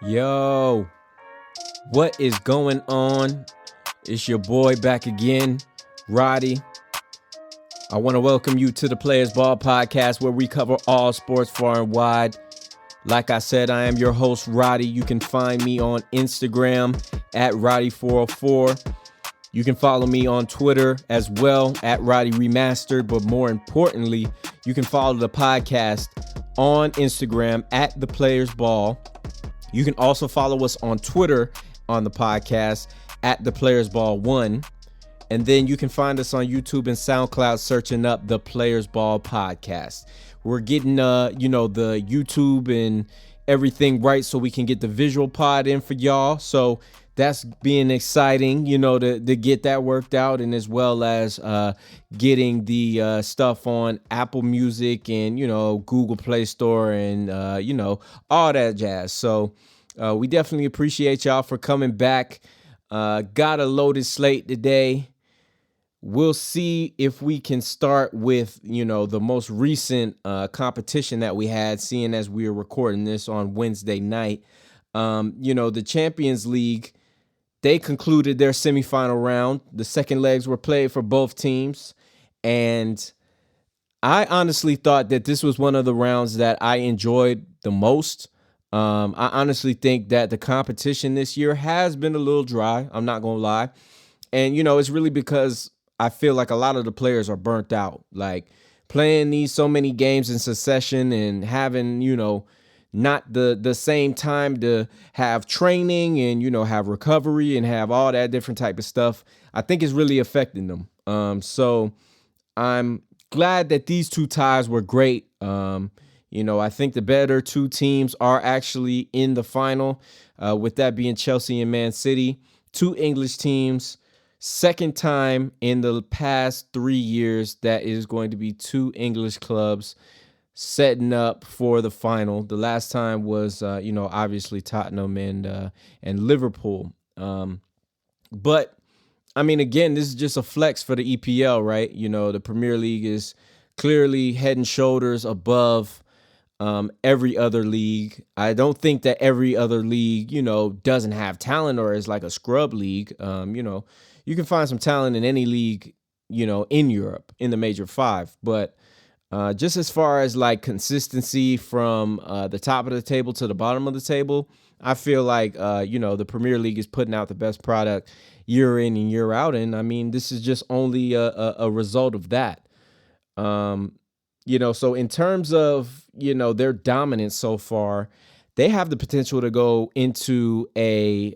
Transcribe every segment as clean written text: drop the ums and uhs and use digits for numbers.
Yo, what is going on? It's your boy back again, Roddy. I want to welcome you to the Players Ball Podcast, where we cover all sports far and wide. Like I said, I am your host, Roddy. You can find me on Instagram at Roddy404. You can follow me on Twitter as well at Roddy Remastered. But more importantly, you can follow the podcast on Instagram at The Players Ball. You can also follow us on Twitter on the podcast at The Players Ball 1. And then you can find us on YouTube and SoundCloud searching up The Players Ball Podcast. We're getting, the YouTube and everything right so we can get the visual pod in for y'all. So that's being exciting, to get that worked out, and as well as getting the stuff on Apple Music and, Google Play Store and, all that jazz. So we definitely appreciate y'all for coming back. Got a loaded slate today. We'll see if we can start with, the most recent competition that we had, seeing as we are recording this on Wednesday night. The Champions League, they concluded their semifinal round. The second legs were played for both teams. And I honestly thought that this was one of the rounds that I enjoyed the most. I honestly think that the competition this year has been a little dry. I'm not going to lie. And, it's really because I feel like a lot of the players are burnt out. Like playing these so many games in succession and having, not the same time to have training and, have recovery and have all that different type of stuff, I think is really affecting them. So I'm glad that these two ties were great. I think the better two teams are actually in the final, with that being Chelsea and Man City, two English teams. Second time in the past 3 years that is going to be two English clubs setting up for the final. The last time was, obviously Tottenham and Liverpool. But I mean, again, this is just a flex for the EPL, right? The Premier League is clearly head and shoulders above every other league. I don't think that every other league, doesn't have talent or is like a scrub league. You can find some talent in any league, in Europe, in the major five. But just as far as like consistency from the top of the table to the bottom of the table, I feel like, the Premier League is putting out the best product year in and year out. And I mean, this is just only a result of that. So in terms of, their dominance so far, they have the potential to go into a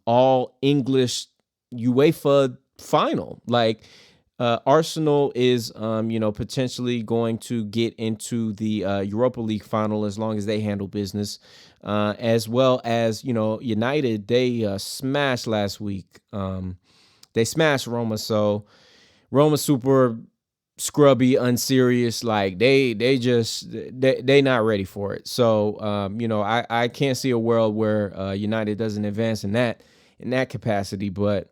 all English UEFA final. Like Arsenal is, potentially going to get into the Europa League final as long as they handle business, as well as, United. They smashed last week. They smashed Roma. So Roma super scrubby, unserious. Like they not ready for it. So I can't see a world where United doesn't advance in that capacity. But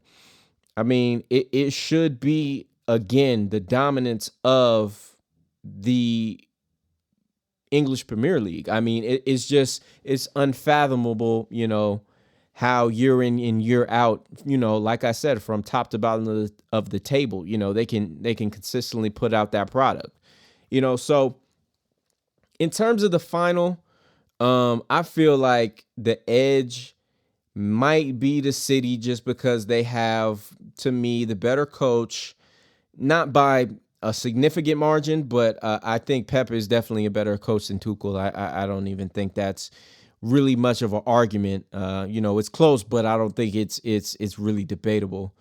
I mean, it should be, again, the dominance of the English Premier League. I mean, it's unfathomable, how year in and year out, like I said, from top to bottom of the table, they can consistently put out that product, so in terms of the final, I feel like the edge might be the City, just because they have, to me, the better coach, not by a significant margin, but I think Pep is definitely a better coach than Tuchel. I don't even think that's really much of an argument. It's close, but I don't think it's really debatable.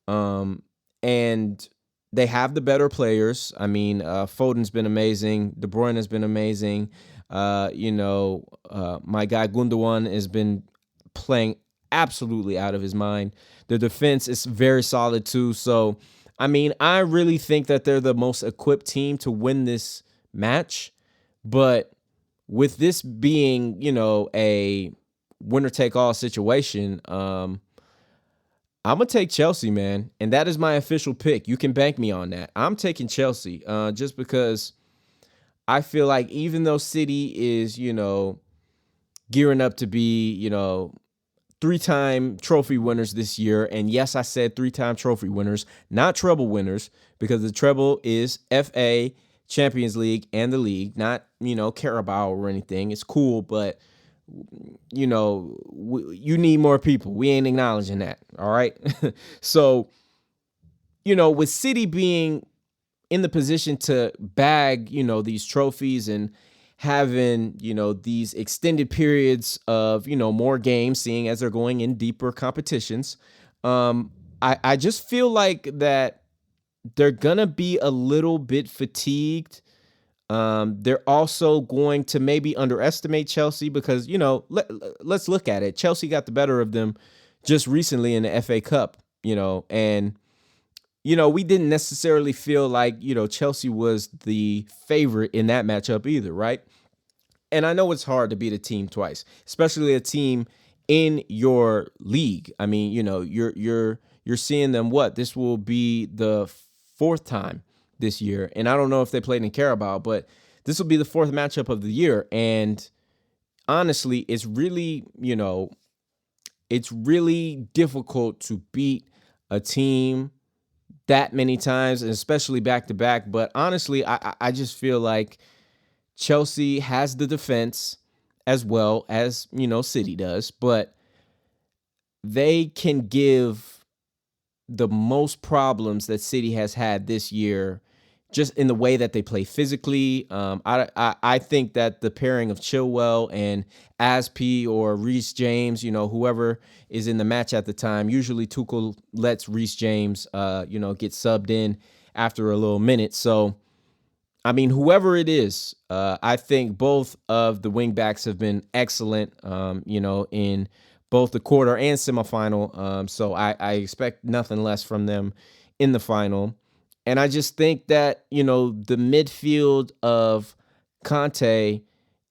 And they have the better players. I mean, Foden's been amazing. De Bruyne has been amazing. My guy Gundogan has been playing absolutely out of his mind. The defense is very solid too. So, I mean, I really think that they're the most equipped team to win this match. But with this being, a winner take all situation, I'm gonna take Chelsea, man, and that is my official pick. You can bank me on that. I'm taking Chelsea, just because I feel like even though City is, gearing up to be, 3-time trophy winners this year. And yes, I said 3-time trophy winners, not treble winners, because the treble is FA, Champions League, and the league, not, Carabao or anything. It's cool, but, you need more people. We ain't acknowledging that. All right. So, with City being in the position to bag, these trophies and having, these extended periods of, more games, seeing as they're going in deeper competitions. I just feel like that they're going to be a little bit fatigued. They're also going to maybe underestimate Chelsea because, let's look at it. Chelsea got the better of them just recently in the FA Cup, and we didn't necessarily feel like, Chelsea was the favorite in that matchup either, right? And I know it's hard to beat a team twice, especially a team in your league. I mean, you're seeing them this will be the fourth time this year. And I don't know if they played in Carabao, but this will be the fourth matchup of the year. And honestly, it's really, it's really difficult to beat a team that many times, and especially back to back. But honestly, I just feel like Chelsea has the defense as well as, City does, but they can give the most problems that City has had this year just in the way that they play physically. I think that the pairing of Chilwell and Aspi or Reece James, whoever is in the match at the time, usually Tuchel lets Reece James, get subbed in after a little minute. So, I mean, whoever it is, I think both of the wingbacks have been excellent, in both the quarter and semifinal. So I expect nothing less from them in the final. And I just think that, the midfield of Conte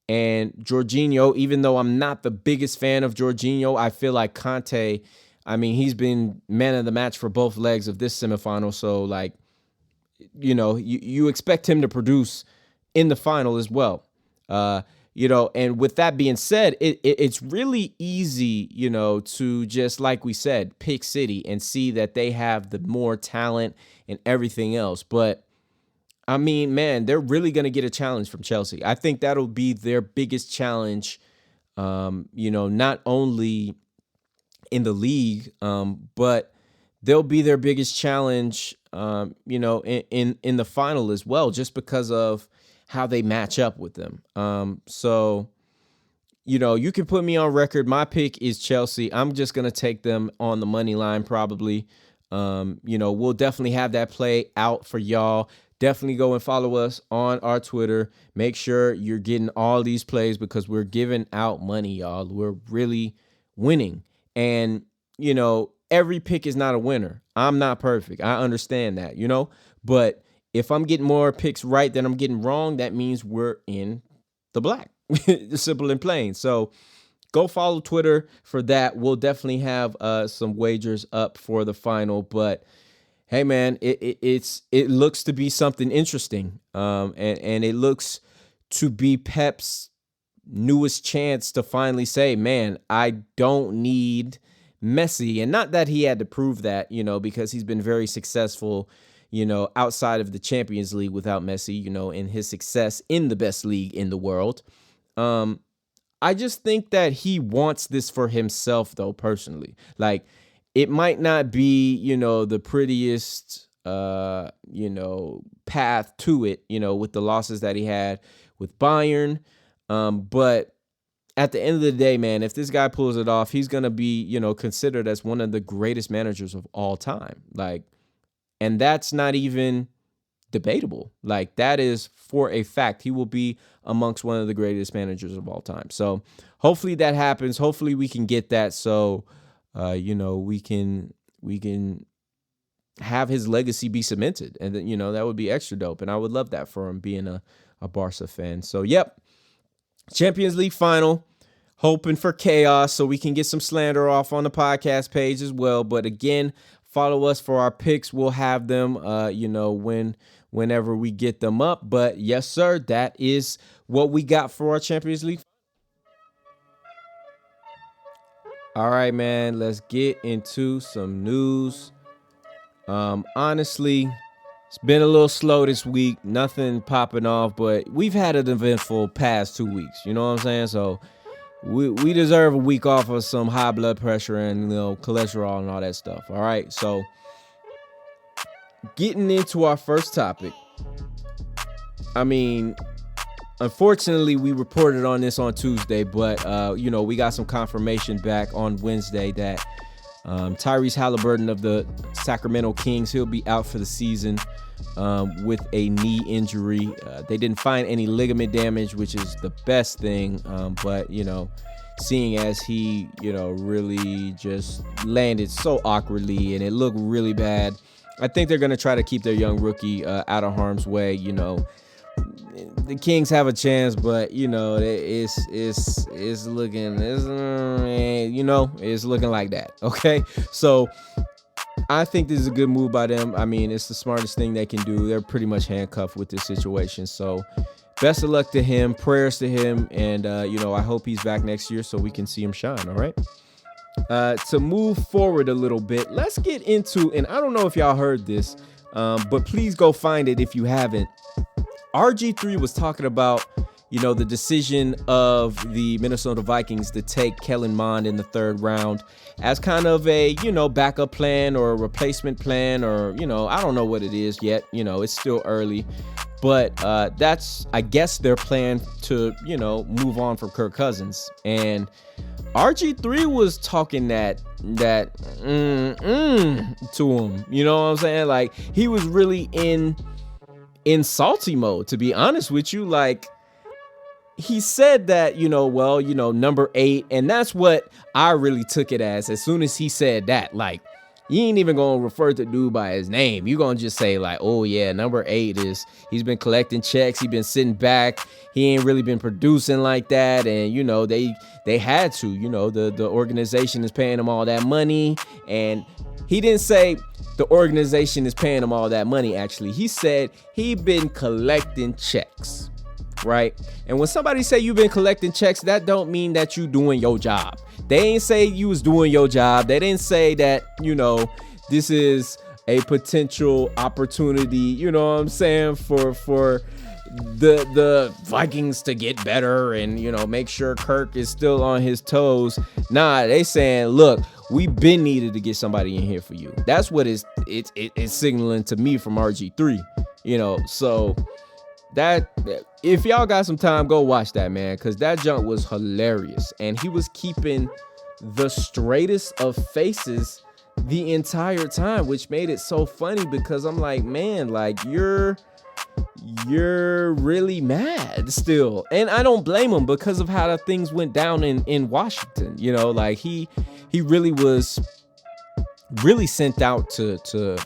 and Jorginho, even though I'm not the biggest fan of Jorginho, I feel like Conte, I mean, he's been man of the match for both legs of this semifinal. So, like, you expect him to produce in the final as well. And with that being said, it's really easy, to just, like we said, pick City and see that they have the more talent and everything else. But I mean, man, they're really going to get a challenge from Chelsea. I think that'll be their biggest challenge, not only in the league, but they'll be their biggest challenge, in the final as well, just because of how they match up with them. So, you can put me on record. My pick is Chelsea. I'm just going to take them on the money line probably. We'll definitely have that play out for y'all. Definitely go and follow us on our Twitter. Make sure you're getting all these plays because we're giving out money, y'all. We're really winning. And, every pick is not a winner. I'm not perfect. I understand that, but if I'm getting more picks right than I'm getting wrong, that means we're in the black. Simple and plain. So go follow Twitter for that. We'll definitely have some wagers up for the final. But hey, man, it looks to be something interesting. And it looks to be Pep's newest chance to finally say, man, I don't need Messi. And not that he had to prove that, because he's been very successful, outside of the Champions League without Messi, in his success in the best league in the world. I just think that he wants this for himself, though, personally. Like, it might not be, the prettiest, path to it, with the losses that he had with Bayern. But at the end of the day, man, if this guy pulls it off, he's going to be, considered as one of the greatest managers of all time. Like, and that's not even debatable. Like, that is for a fact. He will be amongst one of the greatest managers of all time. So hopefully that happens. Hopefully we can get that. So, we can have his legacy be cemented. And then, that would be extra dope. And I would love that for him being a Barca fan. So, yep. Champions League final, hoping for chaos so we can get some slander off on the podcast page as well. But again, follow us for our picks. We'll have them, whenever we get them up. But yes, sir, that is what we got for our Champions League. All right, man, let's get into some news. Honestly, it's been a little slow this week. Nothing popping off, but we've had an eventful past 2 weeks. You know what I'm saying? So we deserve a week off of some high blood pressure and, cholesterol and all that stuff. All right, so getting into our first topic. I mean, unfortunately, we reported on this on Tuesday, but, we got some confirmation back on Wednesday that Tyrese Halliburton of the Sacramento Kings, he'll be out for the season with a knee injury. They didn't find any ligament damage, which is the best thing, but, seeing as he, really just landed so awkwardly and it looked really bad, I think they're going to try to keep their young rookie out of harm's way. The Kings have a chance, but it's looking like that. Okay, so I think this is a good move by them. I mean, it's the smartest thing they can do. They're pretty much handcuffed with this situation. So best of luck to him. Prayers to him, and I hope he's back next year so we can see him shine. All right. To move forward a little bit, let's get into, and I don't know if y'all heard this, but please go find it if you haven't. RG3 was talking about, the decision of the Minnesota Vikings to take Kellen Mond in the third round as kind of a, backup plan or a replacement plan, or, I don't know what it is yet. It's still early, but that's, I guess, their plan to, move on from Kirk Cousins. And RG3 was talking that to him. You know what I'm saying? Like, he was really in salty mode, to be honest with you. Like, he said that, number 8, and that's what I really took it as soon as he said that. Like, you ain't even gonna refer to dude by his name. You gonna just say like, oh yeah, number 8 he's been collecting checks, he been sitting back, he ain't really been producing like that, and they had to, the organization is paying him all that money. And he didn't say the organization is paying him all that money. Actually, he said he been collecting checks, right? And when somebody say you've been collecting checks, that don't mean that you doing your job. They ain't say you was doing your job. They didn't say that, this is a potential opportunity, you know what I'm saying, for the Vikings to get better and, make sure Kirk is still on his toes. Nah, they saying, look, we been needed to get somebody in here for you. That's what it's signaling to me from RG3, so that, if y'all got some time, go watch that, man, because that junk was hilarious. And he was keeping the straightest of faces the entire time, which made it so funny, because I'm like, man, like, you're really mad still. And I don't blame him because of how the things went down in Washington. Like, he really was really sent out to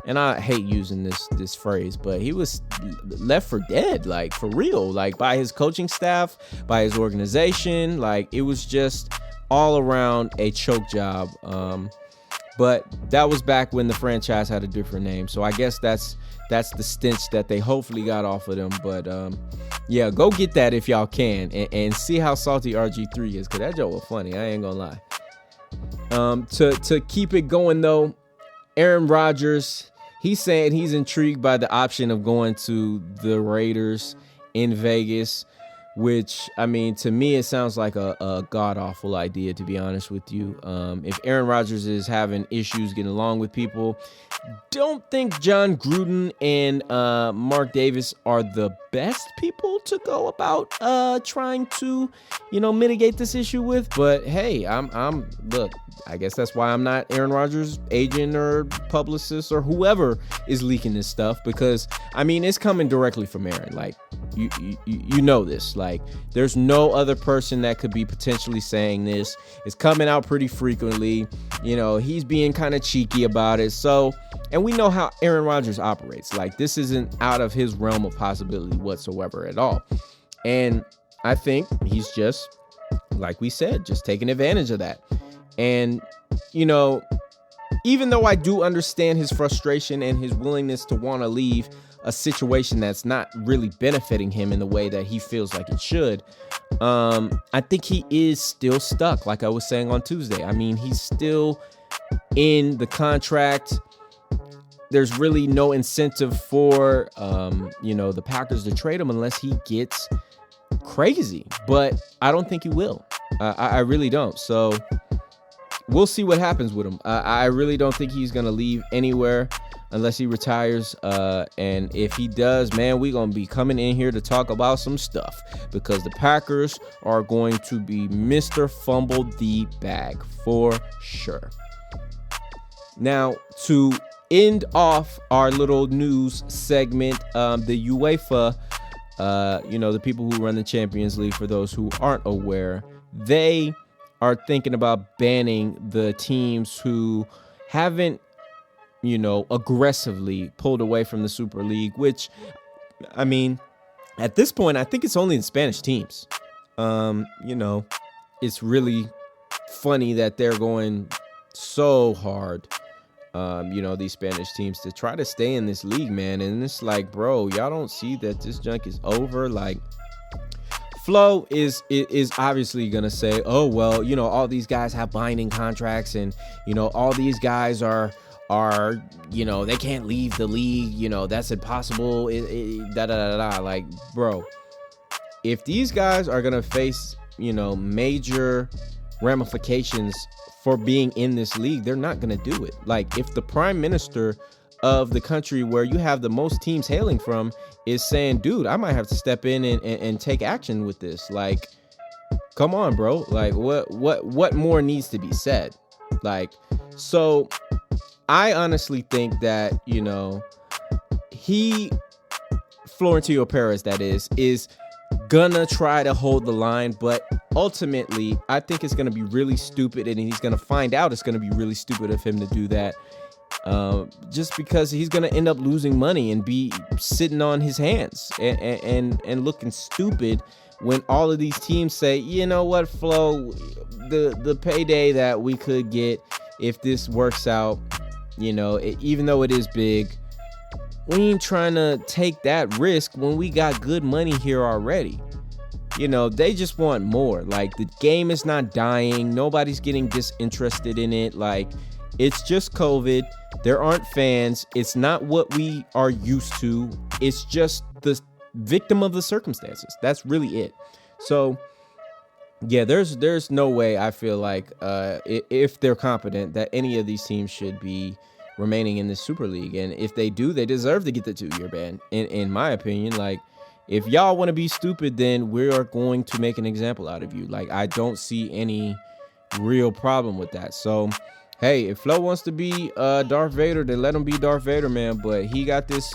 and I hate using this phrase, but he was left for dead, like, for real, like, by his coaching staff, by his organization. Like, it was just all around a choke job. But that was back when the franchise had a different name. So I guess that's the stench that they hopefully got off of them. But yeah, go get that if y'all can, and see how salty RG3 is, because that joke was funny. I ain't gonna lie. To keep it going though, Aaron Rodgers, he's saying he's intrigued by the option of going to the Raiders in Vegas, which, I mean, to me, it sounds like a god-awful idea, to be honest with you. If Aaron Rodgers is having issues getting along with people, don't think John Gruden and Mark Davis are the best people to go about trying to, mitigate this issue with. But hey, look, I guess that's why I'm not Aaron Rodgers' agent or publicist or whoever is leaking this stuff, because, I mean, it's coming directly from Aaron. Like, you know this. Like, there's no other person that could be potentially saying this. It's coming out pretty frequently. He's being kind of cheeky about it. So, and we know how Aaron Rodgers operates. Like, this isn't out of his realm of possibility whatsoever at all. And I think he's just, like we said, just taking advantage of that. And, even though I do understand his frustration and his willingness to want to leave, a situation that's not really benefiting him in the way that he feels like it should. I think he is still stuck, like I was saying on Tuesday. I mean, he's still in the contract. There's really no incentive for, the Packers to trade him unless he gets crazy. But I don't think he will. I really don't. So we'll see what happens with him. I really don't think he's going to leave anywhere unless he retires. And if he does, man, we're going to be coming in here to talk about some stuff because the Packers are going to be Mr. Fumble the Bag for sure. Now, to end off our little news segment, the UEFA, the people who run the Champions League, for those who aren't aware, they are thinking about banning the teams who haven't, aggressively pulled away from the Super League, which, I mean, at this point, I think it's only the Spanish teams. It's really funny that they're going so hard, these Spanish teams to try to stay in this league, man. And it's like, bro, y'all don't see that this junk is over. Like, Flo is obviously going to say, oh, well, all these guys have binding contracts and, all these guys are, they can't leave the league. That's impossible. Like, bro, if these guys are going to face, major ramifications for being in this league, they're not going to do it. Like, if the prime minister of the country where you have the most teams hailing from is saying, dude, I might have to step in and take action with this. Like, come on, bro. Like, what more needs to be said? Like, so I honestly think that, Florentino Perez, that is gonna try to hold the line, but ultimately I think it's gonna be really stupid, and he's gonna find out it's gonna be really stupid of him to do that, just because he's gonna end up losing money and be sitting on his hands and looking stupid when all of these teams say, you know what, Flo, the payday that we could get if this works out, even though it is big, we ain't trying to take that risk when we got good money here already. They just want more. Like, the game is not dying. Nobody's getting disinterested in it. Like, it's just COVID. There aren't fans. It's not what we are used to. It's just the victim of the circumstances. That's really it. So, yeah, there's no way, I feel like, if they're competent, that any of these teams should be remaining in the Super League. And if they do, they deserve to get the 2-year ban, in my opinion. Like, if y'all want to be stupid, then we are going to make an example out of you. Like, I don't see any real problem with that. So, hey, if Flo wants to be Darth Vader, then let him be Darth Vader, man. But he got this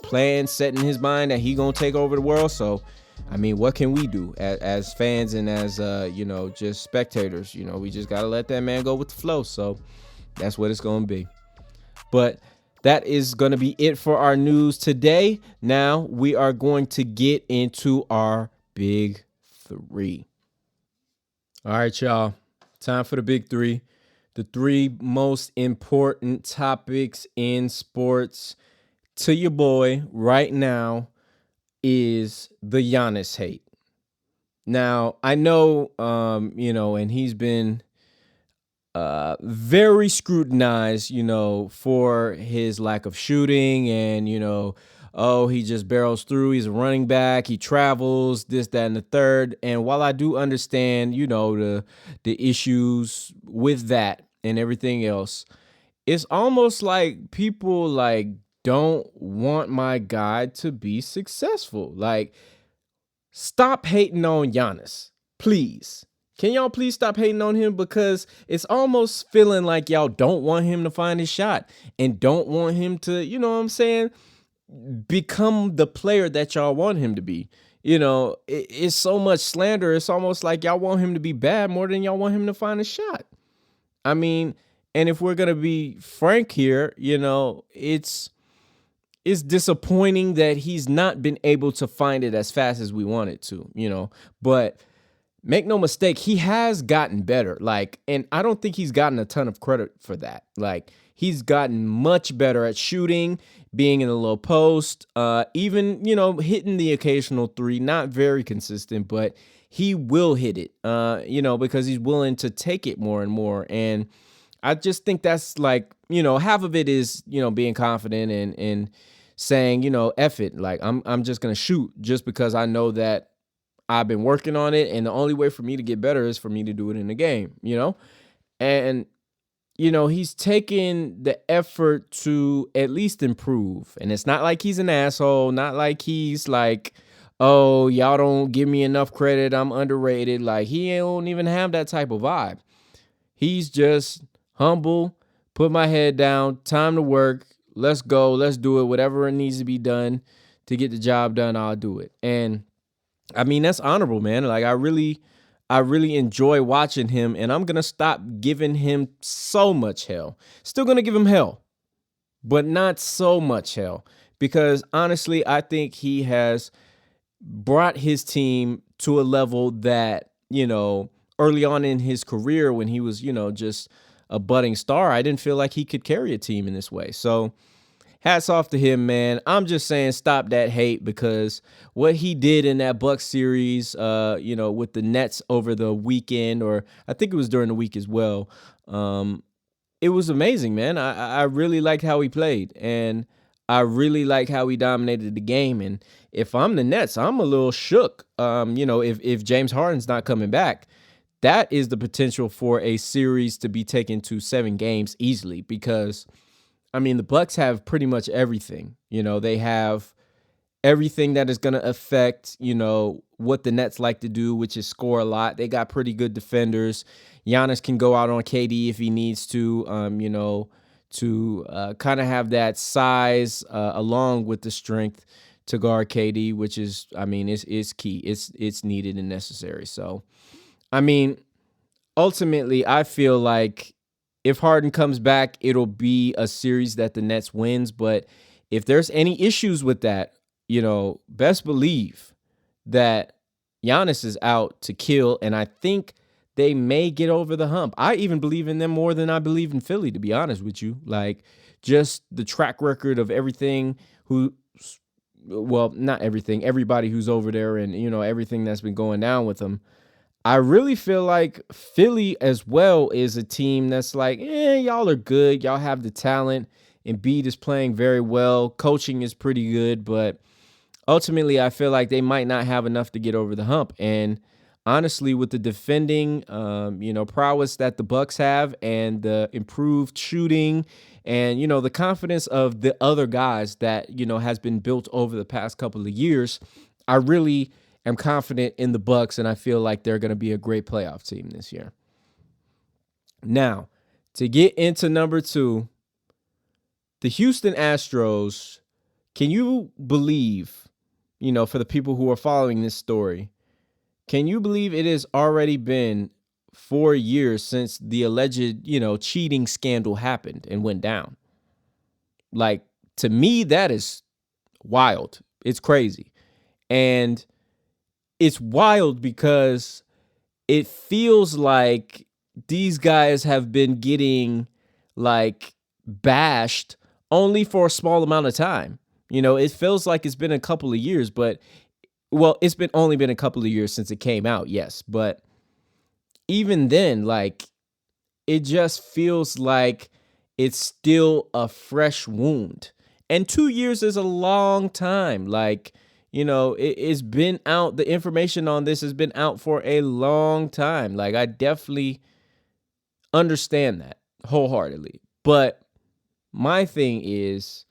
plan set in his mind that he gonna take over the world. So, I mean, what can we do as fans and as just spectators? We just gotta let that man go with the flow. So that's what it's gonna be. But that is going to be it for our news today. Now we are going to get into our big three. All right, y'all. Time for the big three. The three most important topics in sports to your boy right now is the Giannis hate. Now, I know, and he's been very scrutinized, for his lack of shooting and, he just barrels through. He's a running back. He travels, this, that, and the third. And while I do understand, the issues with that and everything else, it's almost like people don't want my guy to be successful. Like, stop hating on Giannis, please. Can y'all please stop hating on him? Because it's almost feeling like y'all don't want him to find his shot and don't want him to, become the player that y'all want him to be. It's so much slander. It's almost like y'all want him to be bad more than y'all want him to find a shot. I mean, and if we're going to be frank here, it's disappointing that he's not been able to find it as fast as we wanted to, but make no mistake, he has gotten better. And I don't think he's gotten a ton of credit for that. He's gotten much better at shooting, being in the low post, even, hitting the occasional three, not very consistent, but he will hit it, because he's willing to take it more and more. And I just think that's like, half of it is, being confident and saying, F it. Like I'm just going to shoot just because I know that I've been working on it. And the only way for me to get better is for me to do it in the game, and he's taking the effort to at least improve. And it's not like he's an asshole, not like he's like, oh, y'all don't give me enough credit, I'm underrated. Like, he don't even have that type of vibe. He's just humble, put my head down, time to work, let's go, let's do it. Whatever it needs to be done to get the job done, I'll do it. And I mean, that's honorable, man. Like, I really enjoy watching him, and I'm going to stop giving him so much hell. Still going to give him hell, but not so much hell, because honestly, I think he has brought his team to a level that, early on in his career when he was, just a budding star, I didn't feel like he could carry a team in this way. So hats off to him, man. I'm just saying stop that hate, because what he did in that Bucks series, with the Nets over the weekend, or I think it was during the week as well, it was amazing, man. I really liked how he played, and I really like how he dominated the game. And if I'm the Nets, I'm a little shook. If James Harden's not coming back, that is the potential for a series to be taken to 7 games easily, because I mean, the Bucks have pretty much everything. They have everything that is going to affect, what the Nets like to do, which is score a lot. They got pretty good defenders. Giannis can go out on KD if he needs to, to kind of have that size along with the strength to guard KD, which is, I mean, it's key. It's needed and necessary. So, I mean, ultimately, I feel like if Harden comes back, it'll be a series that the Nets wins. But if there's any issues with that, best believe that Giannis is out to kill. And I think they may get over the hump. I even believe in them more than I believe in Philly, to be honest with you. Like, just the track record of everything not everything, everybody who's over there, and, everything that's been going down with them. I really feel like Philly as well is a team that's like, y'all are good. Y'all have the talent. Embiid is playing very well. Coaching is pretty good. But ultimately, I feel like they might not have enough to get over the hump. And honestly, with the defending, prowess that the Bucks have, and the improved shooting, and, the confidence of the other guys that, has been built over the past couple of years, I really am confident in the Bucks, and I feel like they're going to be a great playoff team this year. Now, to get into number 2, the Houston Astros. Can you believe, for the people who are following this story, can you believe it has already been 4 years since the alleged, cheating scandal happened and went down? Like, to me, that is wild. It's crazy. And it's wild because it feels like these guys have been getting, like, bashed only for a small amount of time. It feels like it's been a couple of years, but, well, it's only been a couple of years since it came out, yes. But even then, like, it just feels like it's still a fresh wound. And 2 years is a long time. Like, it's been out. The information on this has been out for a long time. Like, I definitely understand that wholeheartedly. But my thing is,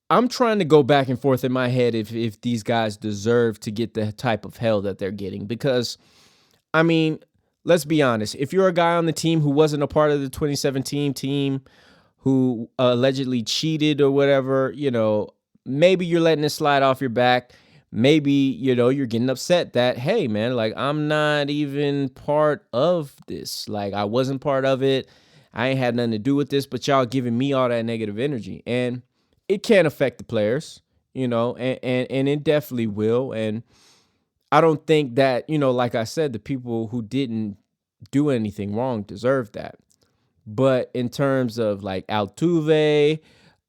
I'm trying to go back and forth in my head if these guys deserve to get the type of hell that they're getting. Because, I mean, let's be honest. If you're a guy on the team who wasn't a part of the 2017 team, who allegedly cheated or whatever, maybe you're letting it slide off your back. Maybe, you're getting upset that, hey, man, like, I'm not even part of this. Like, I wasn't part of it. I ain't had nothing to do with this, but y'all giving me all that negative energy. And it can affect the players, and it definitely will. And I don't think that, like I said, the people who didn't do anything wrong deserve that. But in terms of, like, Altuve,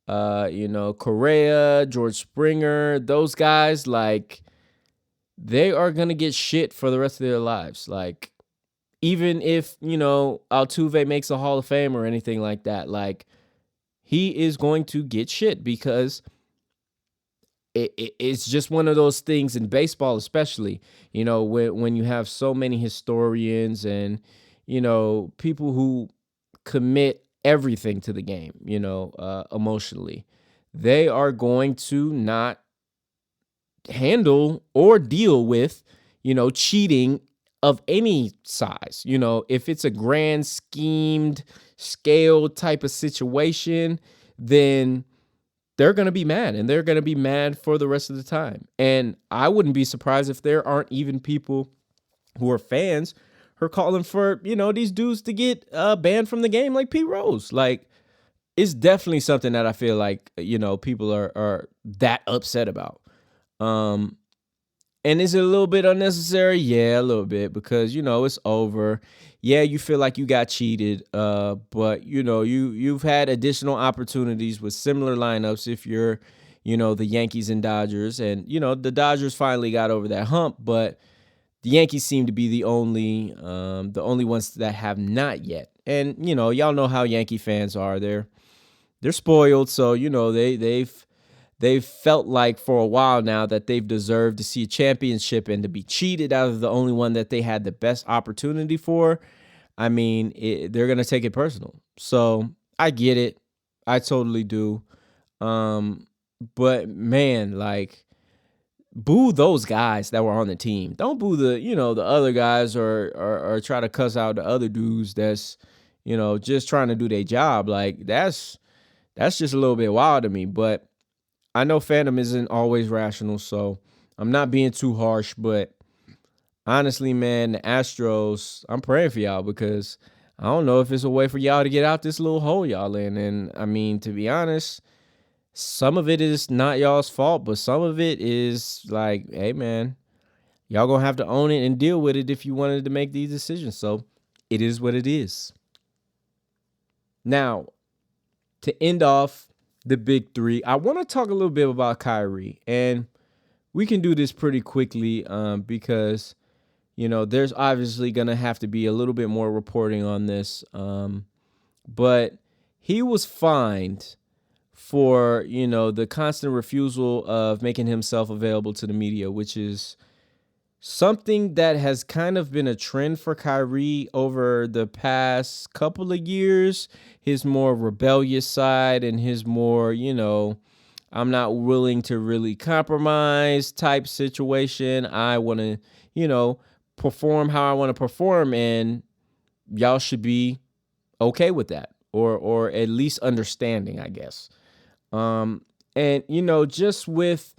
Correa, George Springer, those guys, like, they are going to get shit for the rest of their lives. Like, even if, Altuve makes a Hall of Fame or anything like that, like, he is going to get shit because it's just one of those things in baseball, especially, when you have so many historians and, people who commit everything to the game, emotionally, they are going to not handle or deal with, cheating of any size. If it's a grand schemed scale type of situation, then they're going to be mad, and they're going to be mad for the rest of the time. And I wouldn't be surprised if there aren't even people who are fans who are calling for, these dudes to get banned from the game, like Pete Rose. Like, it's definitely something that I feel like, people are that upset about. And is it a little bit unnecessary? Yeah, a little bit, because, it's over. Yeah, you feel like you got cheated, but, you've had additional opportunities with similar lineups if you're, the Yankees and Dodgers. And, the Dodgers finally got over that hump, but the Yankees seem to be the only ones that have not yet. And, y'all know how Yankee fans are. They're spoiled, so, they've felt like for a while now that they've deserved to see a championship, and to be cheated out of the only one that they had the best opportunity for. I mean, they're going to take it personal. So I get it. I totally do. But man, like, boo those guys that were on the team. Don't boo the other guys, or try to cuss out the other dudes that's, just trying to do their job. Like, that's just a little bit wild to me. But I know fandom isn't always rational, so I'm not being too harsh. But honestly, man, the Astros, I'm praying for y'all, because I don't know if it's a way for y'all to get out this little hole y'all in. And I mean, to be honest, some of it is not y'all's fault, but some of it is like, hey, man, y'all gonna have to own it and deal with it if you wanted to make these decisions. So it is what it is. Now, to end off the big three, I want to talk a little bit about Kyrie, and we can do this pretty quickly, because, there's obviously going to have to be a little bit more reporting on this, but he was fined for, the constant refusal of making himself available to the media, which is something that has kind of been a trend for Kyrie over the past couple of years. His more rebellious side, and his more, I'm not willing to really compromise type situation. I want to, perform how I want to perform, and y'all should be okay with that, or at least understanding, I guess. And, just with,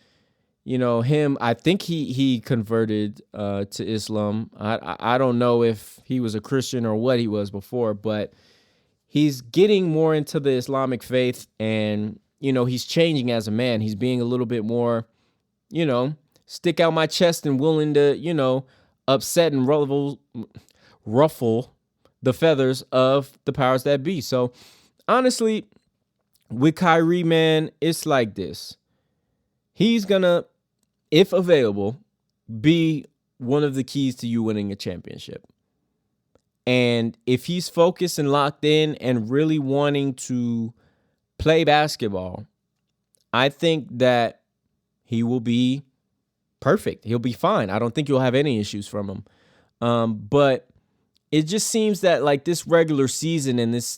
him, I think he converted to Islam. I don't know if he was a Christian or what he was before, but he's getting more into the Islamic faith, and, he's changing as a man. He's being a little bit more, stick out my chest and willing to, upset and ruffle the feathers of the powers that be. So honestly, with Kyrie, man, it's like this. He's gonna, if available, be one of the keys to you winning a championship. And if he's focused and locked in and really wanting to play basketball, I think that he will be perfect. He'll be fine. I don't think you'll have any issues from him. But it just seems that, like, this regular season and this,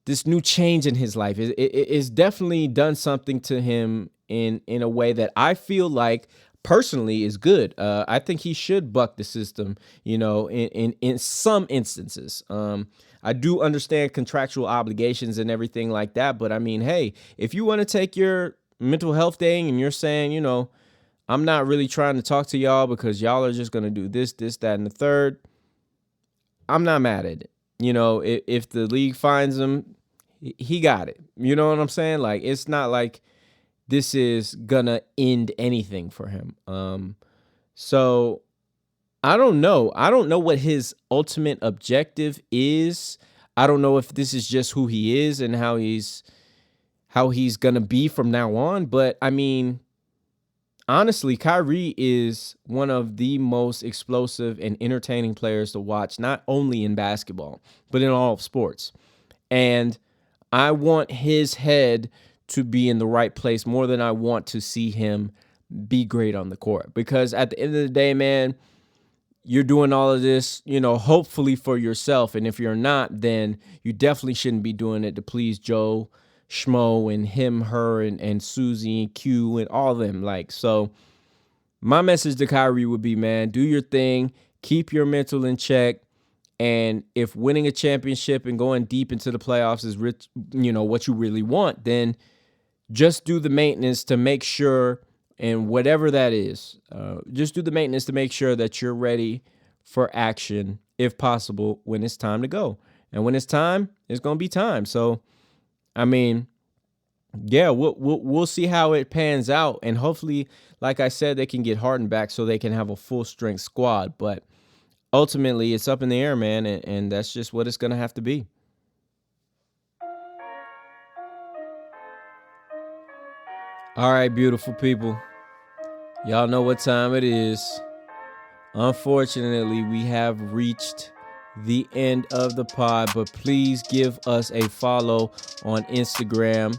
this new change in his life is definitely done something to him in a way that I feel like personally is good. I think he should buck the system, in some instances. I do understand contractual obligations and everything like that, but I mean, hey, if you want to take your mental health day and you're saying, I'm not really trying to talk to y'all because y'all are just going to do this, that, and the third, I'm not mad at it. If the league finds him, he got it. You know what I'm saying? Like, it's not like this is gonna end anything for him. So I don't know. I don't know what his ultimate objective is. I don't know if this is just who he is and how he's, how he's going to be from now on. But I mean, honestly, Kyrie is one of the most explosive and entertaining players to watch, not only in basketball, but in all of sports. And I want his head to be in the right place more than I want to see him be great on the court. Because at the end of the day, man, you're doing all of this, hopefully for yourself. And if you're not, then you definitely shouldn't be doing it to please Joe Schmo and him, her, and Susie and Q and all of them. So my message to Kyrie would be, man, do your thing, keep your mental in check. And if winning a championship and going deep into the playoffs is what you really want, then just do the maintenance to make sure, and whatever that is, just do the maintenance to make sure that you're ready for action, if possible, when it's time to go. And when it's time, it's going to be time. So, I mean, yeah, we'll see how it pans out. And hopefully, like I said, they can get Harden back so they can have a full-strength squad. But ultimately, it's up in the air, man, and that's just what it's going to have to be. All right, beautiful people. Y'all know what time it is. Unfortunately, we have reached the end of the pod, but please give us a follow on Instagram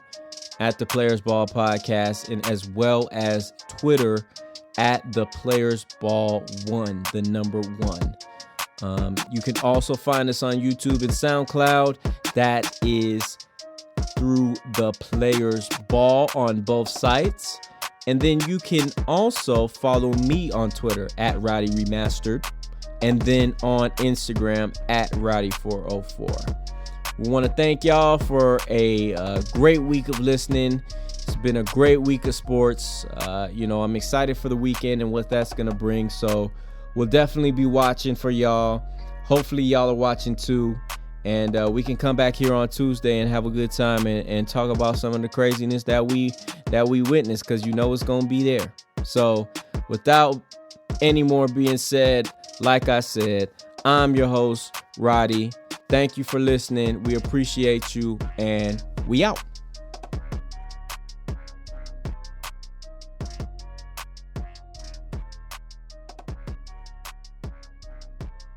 at the Players Ball Podcast, and as well as Twitter at the Players Ball 1, the number 1. You can also find us on YouTube and SoundCloud. That is through the Players Ball on both sites. And then you can also follow me on Twitter at Roddy Remastered, and then on Instagram at Roddy404. We want to thank y'all for a great week of listening. It's been a great week of sports. I'm excited for the weekend and what that's going to bring. So we'll definitely be watching for y'all. Hopefully y'all are watching too. And we can come back here on Tuesday and have a good time and talk about some of the craziness that we witness, because it's going to be there. So without any more being said, like I said, I'm your host, Roddy. Thank you for listening. We appreciate you, and we out.